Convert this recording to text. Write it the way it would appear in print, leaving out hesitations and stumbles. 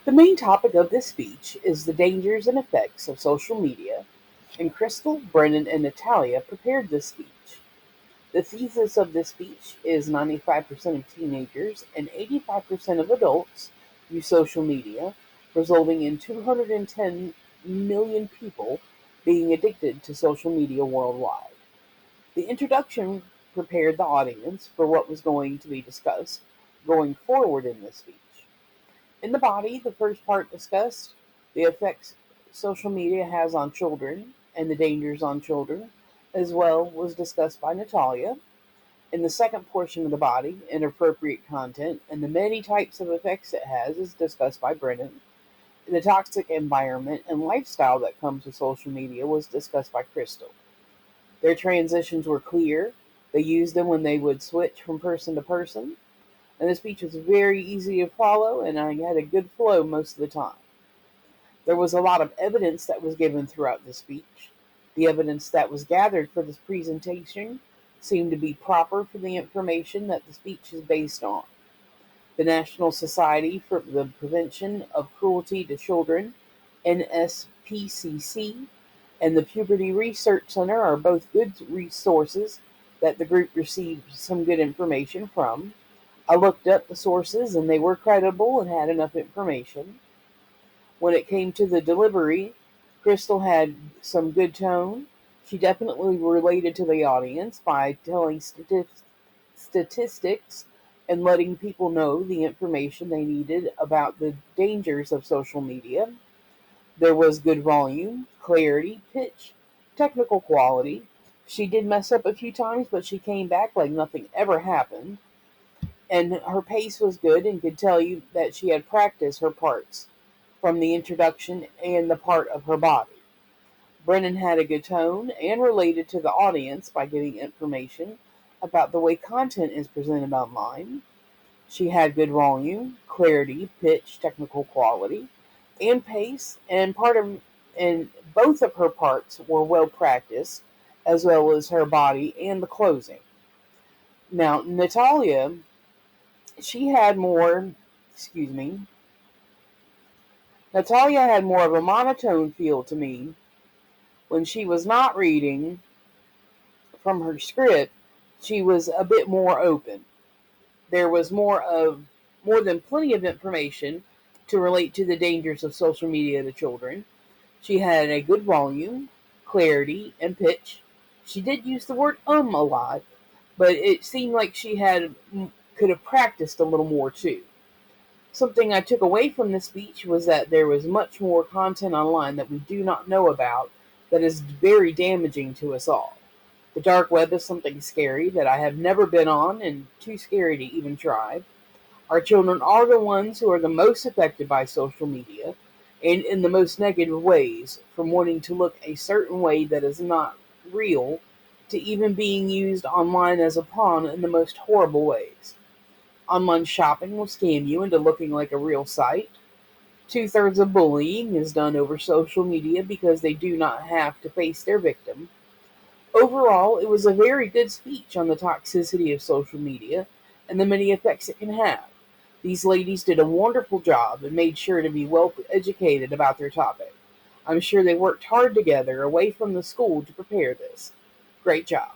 The main topic of this speech is the dangers and effects of social media, and Crystal, Brennan, and Natalia prepared this speech. The thesis of this speech is 95% of teenagers and 85% of adults use social media, resulting in 210 million people being addicted to social media worldwide. The introduction prepared the audience for what was going to be discussed going forward in this speech. In the body, the first part discussed the effects social media has on children and the dangers on children, as well was discussed by Natalia. In the second portion of the body, inappropriate content and the many types of effects it has is discussed by Brennan. The toxic environment and lifestyle that comes with social media was discussed by Crystal. Their transitions were clear. They used them when they would switch from person to person, and the speech was very easy to follow, and I had a good flow most of the time. There was a lot of evidence that was given throughout the speech. The evidence that was gathered for this presentation seemed to be proper for the information that the speech is based on. The National Society for the Prevention of Cruelty to Children, NSPCC, and the Puberty Research Center are both good resources that the group received some good information from. I looked up the sources and they were credible and had enough information. When it came to the delivery, Crystal had some good tone. She definitely related to the audience by telling statistics and letting people know the information they needed about the dangers of social media. There was good volume, clarity, pitch, technical quality. She did mess up a few times, but she came back like nothing ever happened. And her pace was good and could tell you that she had practiced her parts from the introduction and the part of her body. Brennan had a good tone and related to the audience by giving information about the way content is presented online. She had good volume, clarity, pitch, technical quality, and pace, and both of her parts were well practiced, as well as her body and the closing. Now, Natalia, she had more, excuse me, Natalia had more of a monotone feel to me when she was not reading from her script. She was a bit more open. There was more than plenty of information to relate to the dangers of social media to children. She had a good volume, clarity, and pitch. She did use the word a lot, but it seemed like she had could have practiced a little more too. Something I took away from this speech was that there was much more content online that we do not know about that is very damaging to us all. The dark web is something scary that I have never been on and too scary to even try. Our children are the ones who are the most affected by social media and in the most negative ways, from wanting to look a certain way that is not real to even being used online as a pawn in the most horrible ways. Online shopping will scam you into looking like a real site. Two-thirds of bullying is done over social media because they do not have to face their victim. Overall, it was a very good speech on the toxicity of social media and the many effects it can have. These ladies did a wonderful job and made sure to be well educated about their topic. I'm sure they worked hard together away from the school to prepare this. Great job.